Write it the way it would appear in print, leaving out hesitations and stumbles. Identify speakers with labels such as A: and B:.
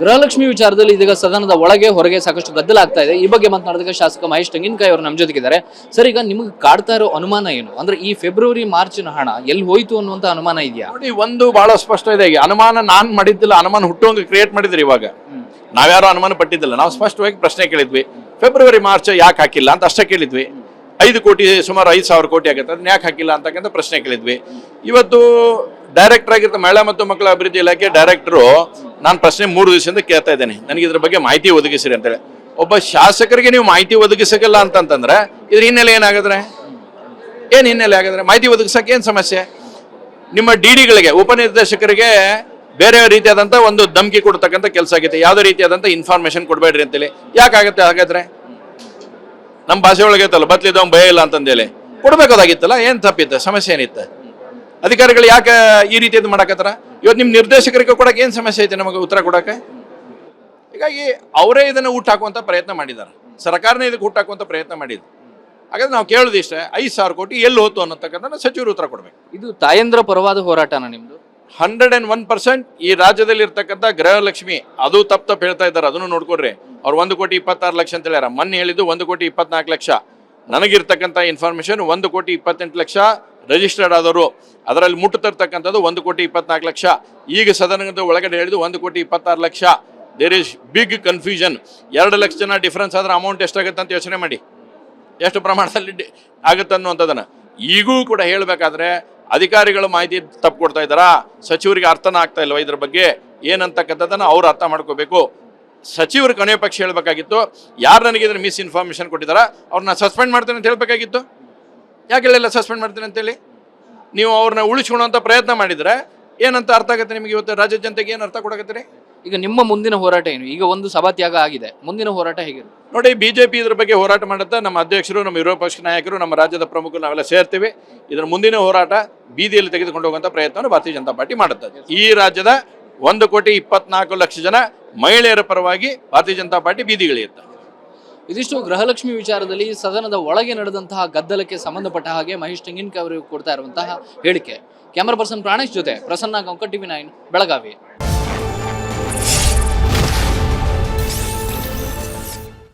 A: ಗೃಹಲಕ್ಷ್ಮಿ ವಿಚಾರದಲ್ಲಿ ಇದೀಗ ಸದನದ ಒಳಗೆ ಹೊರಗೆ ಸಾಕಷ್ಟು ಗದ್ದಲ ಆಗ್ತಾ ಇದೆ. ಈ ಬಗ್ಗೆ ಮಾತನಾಡಿದಾಗ ಶಾಸಕ ಮಹೇಶ್ ತೆಂಗಿನಕಾಯಿ ಅವರು ನಮ್ಮ ಜೊತೆಗಿದ್ದಾರೆ. ಸರ್, ಈಗ ನಿಮಗೆ ಕಾಡ್ತಾ ಇರೋ ಅನುಮಾನ ಏನು? ಅಂದ್ರೆ ಈ ಫೆಬ್ರವರಿ ಮಾರ್ಚಿನ ಹಣ ಎಲ್ಲಿ ಹೋಯ್ತು ಅನ್ನುವಂತ ಅನುಮಾನ ಇದೆಯಾ?
B: ನೋಡಿ, ಒಂದು ಬಹಳ ಸ್ಪಷ್ಟ ಇದೆ. ಈಗ ಅನುಮಾನ ನಾನ್ ಮಾಡಿದ್ದಿಲ್ಲ, ಅನುಮಾನ ಹುಟ್ಟುವಂಗೆ ಕ್ರಿಯೇಟ್ ಮಾಡಿದ್ರಿ. ಇವಾಗ ನಾವ್ಯಾರು ಅನುಮಾನ ಪಟ್ಟಿದ್ದಿಲ್ಲ. ನಾವು ಸ್ಪಷ್ಟವಾಗಿ ಪ್ರಶ್ನೆ ಕೇಳಿದ್ವಿ, ಫೆಬ್ರವರಿ ಮಾರ್ಚ್ ಯಾಕೆ ಹಾಕಿಲ್ಲ ಅಂತ ಅಷ್ಟೇ ಕೇಳಿದ್ವಿ. 5 ಕೋಟಿ ಸುಮಾರು 5,000 ಕೋಟಿ ಆಗುತ್ತೆ, ಅದನ್ನ ಯಾಕೆ ಹಾಕಿಲ್ಲ ಅಂತಕ್ಕಂಥ ಪ್ರಶ್ನೆ ಕೇಳಿದ್ವಿ. ಇವತ್ತು ಡೈರೆಕ್ಟರ್ ಆಗಿರ್ತ ಮಹಿಳಾ ಮತ್ತು ಮಕ್ಕಳ ಅಭಿವೃದ್ಧಿ ಇಲಾಖೆ ಡೈರೆಕ್ಟರು ನಾನು ಪ್ರಶ್ನೆ 3 ದಿವಸದಿಂದ ಕೇಳ್ತಾ ಇದ್ದೇನೆ, ನನಗೆ ಇದ್ರ ಬಗ್ಗೆ ಮಾಹಿತಿ ಒದಗಿಸಿರಿ ಅಂತೇಳಿ. ಒಬ್ಬ ಶಾಸಕರಿಗೆ ನೀವು ಮಾಹಿತಿ ಒದಗಿಸಲ್ಲ ಅಂತಂತಂದ್ರೆ ಇದ್ರ ಹಿನ್ನೆಲೆ ಏನಾಗಿದ್ರೆ ಹಿನ್ನೆಲೆ ಆಗಿದ್ರೆ ಮಾಹಿತಿ ಒದಗಿಸಕ್ಕೆ ಏನು ಸಮಸ್ಯೆ? ನಿಮ್ಮ ಡಿಡಿಗಳಿಗೆ ಉಪನಿರ್ದೇಶಕರಿಗೆ ಬೇರೆ ರೀತಿಯಾದಂಥ ಒಂದು ಧಮಕಿ ಕೊಡ್ತಕ್ಕಂಥ ಕೆಲಸ ಆಗಿದೆ. ಯಾವುದೇ ರೀತಿಯಾದಂಥ ಇನ್ಫಾರ್ಮೇಶನ್ ಕೊಡಬೇಡ್ರಿ ಅಂತೇಳಿ. ಯಾಕಾಗತ್ತೆ ಹಾಗಾದ್ರೆ? ನಮ್ಮ ಭಾಷೆ ಒಳಗೆ ಐತಲ್ಲ, ಬತ್ಲಿದವ್ ಭಯ ಇಲ್ಲ ಅಂತಂದೇಳಿ ಕೊಡ್ಬೇಕಾಗಿತ್ತಲ್ಲ. ಏನ್ ತಪ್ಪಿತ್ತು? ಸಮಸ್ಯೆ ಏನಿತ್ತು? ಅಧಿಕಾರಿಗಳು ಯಾಕೆ ಈ ರೀತಿಯದ್ದು ಮಾಡಕತ್ತಾರ? ಇವತ್ತು ನಿಮ್ಮ ನಿರ್ದೇಶಕರಿಗೆ ಕೊಡಕ್ಕೆ ಏನು ಸಮಸ್ಯೆ ಐತೆ ನಮಗೆ ಉತ್ತರ ಕೊಡಕ್ಕೆ? ಹೀಗಾಗಿ ಅವರೇ ಇದನ್ನ ಊಟ ಹಾಕುವಂತ ಪ್ರಯತ್ನ ಮಾಡಿದ್ದಾರೆ, ಸರ್ಕಾರನೇ ಇದಕ್ಕೆ ಊಟ ಹಾಕುವಂತ ಪ್ರಯತ್ನ ಮಾಡಿದ್ರು. ಹಾಗಾದ್ರೆ ನಾವು ಕೇಳೋದು ಇಷ್ಟೇ, 5,000 ಕೋಟಿ ಎಲ್ಲಿ ಹೋತು ಅನ್ನತಕ್ಕಂಥ ಸಚಿವರು ಉತ್ತರ ಕೊಡ್ಬೇಕು.
A: ಇದು ತಾಯಂದ್ರ ಪರವಾದ ಹೋರಾಟನ ನಿಮ್ದು?
B: 101% ಈ ರಾಜ್ಯದಲ್ಲಿ ಇರ್ತಕ್ಕಂಥ ಗೃಹಲಕ್ಷ್ಮಿ ಅದು ತಪ್ಪು ಹೇಳ್ತಾ ಇದ್ದಾರೆ. ಅದನ್ನು ನೋಡ್ಕೊಡ್ರಿ. ಅವ್ರು 1,26,00,000 ಅಂತ ಹೇಳ್ಯಾರ. ಮೊನ್ನೆ ಹೇಳಿದ್ದು 1,24,00,000. ನನಗಿರ್ತಕ್ಕಂಥ ಇನ್ಫಾರ್ಮೇಶನ್ 1,28,00,000 ರಿಜಿಸ್ಟರ್ಡ್ ಆದವರು, ಅದರಲ್ಲಿ ಮುಟ್ಟುತ್ತಿರ್ತಕ್ಕಂಥದ್ದು 1,24,00,000. ಈಗ ಸದನದ ಒಳಗಡೆ ಹೇಳಿದ್ದು 1,26,00,000. There is big confusion. 2 lakh ಜನ ಡಿಫ್ರೆನ್ಸ್ ಆದ್ರೆ ಅಮೌಂಟ್ ಎಷ್ಟಾಗುತ್ತೆ ಅಂತ ಯೋಚನೆ ಮಾಡಿ, ಎಷ್ಟು ಪ್ರಮಾಣದಲ್ಲಿ ಆಗುತ್ತೆ ಅನ್ನುವಂಥದ್ದನ್ನ. ಈಗೂ ಕೂಡ ಹೇಳಬೇಕಾದ್ರೆ ಅಧಿಕಾರಿಗಳು ಮಾಹಿತಿ ತಪ್ಪು ಕೊಡ್ತಾ ಇದ್ದಾರಾ, ಸಚಿವರಿಗೆ ಅರ್ಥನ ಆಗ್ತಾ ಇಲ್ವಾ ಇದ್ರ ಬಗ್ಗೆ ಏನಂತಕ್ಕಂಥದ್ದನ್ನು ಅವ್ರು ಅರ್ಥ ಮಾಡ್ಕೋಬೇಕು. ಸಚಿವರು ಕೊನೆಯ ಪಕ್ಷ ಹೇಳಬೇಕಾಗಿತ್ತು, ಯಾರು ನನಗೆ ಇದ್ರ ಮಿಸ್ ಇನ್ಫಾರ್ಮೇಶನ್ ಕೊಟ್ಟಿದ್ದಾರಾ ಅವ್ರನ್ನ ಸಸ್ಪೆಂಡ್ ಮಾಡ್ತೇನೆ ಅಂತ ಹೇಳ್ಬೇಕಾಗಿತ್ತು. ಯಾಕೆ ಹೇಳಿಲ್ಲ ಸಸ್ಪೆಂಡ್ ಮಾಡ್ತೇನೆ ಅಂತೇಳಿ? ನೀವು ಅವ್ರನ್ನ ಉಳಿಸ್ಕೊಳ್ಳುವಂಥ ಪ್ರಯತ್ನ ಮಾಡಿದರೆ ಏನಂತ ಅರ್ಥ ಆಗುತ್ತೆ ನಿಮಗೆ? ಇವತ್ತು ರಾಜ್ಯ ಜನತೆಗೆ ಏನು ಅರ್ಥ ಕೊಡಕತ್ತೀರಿ?
A: ಈಗ ನಿಮ್ಮ ಮುಂದಿನ ಹೋರಾಟ ಏನು? ಈಗ ಒಂದು ಸಭಾತ್ಯಾಗ ಆಗಿದೆ, ಮುಂದಿನ ಹೋರಾಟ ಹೇಗೆ?
B: ನೋಡಿ, ಬಿಜೆಪಿ ಇದ್ರ ಬಗ್ಗೆ ಹೋರಾಟ ಮಾಡುತ್ತಾ, ನಮ್ಮ ಅಧ್ಯಕ್ಷರು, ನಮ್ಮ ವಿರೋಧ ಪಕ್ಷ ನಾಯಕರು, ನಮ್ಮ ರಾಜ್ಯದ ಪ್ರಮುಖರು ನಾವೆಲ್ಲ ಸೇರ್ತೀವಿ. ಇದರ ಮುಂದಿನ ಹೋರಾಟ ಬೀದಿಯಲ್ಲಿ ತೆಗೆದುಕೊಂಡು ಹೋಗುವಂಥ ಪ್ರಯತ್ನವನ್ನು ಭಾರತೀಯ ಜನತಾ ಪಾರ್ಟಿ ಮಾಡುತ್ತದೆ. ಈ ರಾಜ್ಯದ 1,24,00,000 ಜನ ಮಹಿಳೆಯರ ಪರವಾಗಿ ಭಾರತೀಯ ಜನತಾ ಪಾರ್ಟಿ ಬೀದಿಗಳಿರುತ್ತೆ.
A: ಇದಿಷ್ಟು ಗೃಹಲಕ್ಷ್ಮಿ ವಿಚಾರದಲ್ಲಿ ಸದನದ ಒಳಗೆ ನಡೆದಂತಹ ಗದ್ದಲಕ್ಕೆ ಸಂಬಂಧಪಟ್ಟ ಹಾಗೆ ಮಹೇಶ್ ತೆಂಗಿನಕಾಯಿ ಅವರಿಗೆ ಕೊಡ್ತಾ ಇರುವಂತಹ ಹೇಳಿಕೆ. ಕ್ಯಾಮರಾ ಪರ್ಸನ್ ಪ್ರಾಣೇಶ್ ಜೊತೆ ಪ್ರಸನ್ನ, ಟಿವಿ 9 ಬೆಳಗಾವಿ.